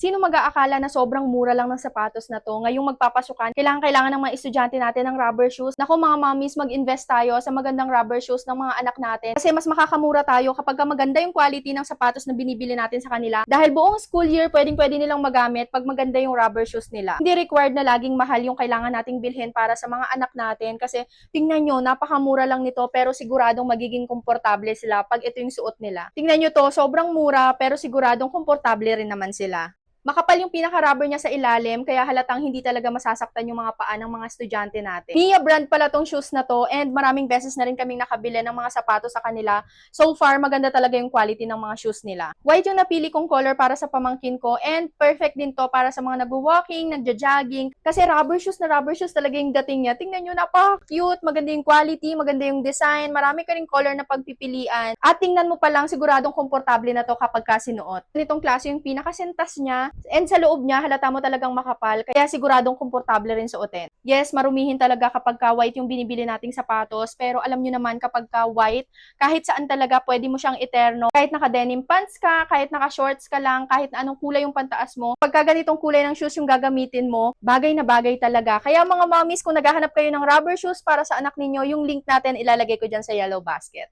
Sino mag-aakala na sobrang mura lang ng sapatos na to? Ngayong magpapasukan, kailangan ng mga estudyante natin ng rubber shoes. Naku mga mommies, mag-invest tayo sa magandang rubber shoes ng mga anak natin. Kasi mas makakamura tayo kapag maganda yung quality ng sapatos na binibili natin sa kanila. Dahil buong school year, pwede nilang magamit pag maganda yung rubber shoes nila. Hindi required na laging mahal yung kailangan nating bilhin para sa mga anak natin. Kasi tingnan nyo, napakamura lang nito pero siguradong magiging komportable sila pag ito yung suot nila. Tingnan nyo to, sobrang mura pero siguradong komportable rin naman sila. Makapal yung pinaka-rubber niya sa ilalim, kaya halatang hindi talaga masasaktan yung mga paa ng mga estudyante natin. Mia brand pala tong shoes na to, and maraming beses na rin kaming nakabili ng mga sapatos sa kanila. So far, maganda talaga yung quality ng mga shoes nila. White yung napili kong color para sa pamangkin ko, and perfect din to para sa mga nagwo-walking, nagja-jogging. Kasi rubber shoes talaga yung dating niya. Tingnan nyo, napaka-cute, maganda yung quality, maganda yung design, marami ka ring color na pagpipilian. At tingnan mo pa lang, siguradong komportable na to kapag kasinuot. Nitong klase yung pinakasintas niya, and sa loob niya, halata mo talagang makapal, kaya siguradong komportable rin suotin. Yes, marumihin talaga kapag white yung binibili nating sapatos, pero alam nyo naman kapag white, kahit saan talaga pwede mo siyang eterno. Kahit naka-denim pants ka, kahit naka-shorts ka lang, kahit na anong kulay yung pantaas mo, pagka ganitong kulay ng shoes yung gagamitin mo, bagay na bagay talaga. Kaya mga mommies, kung naghahanap kayo ng rubber shoes para sa anak ninyo, yung link natin ilalagay ko dyan sa yellow basket.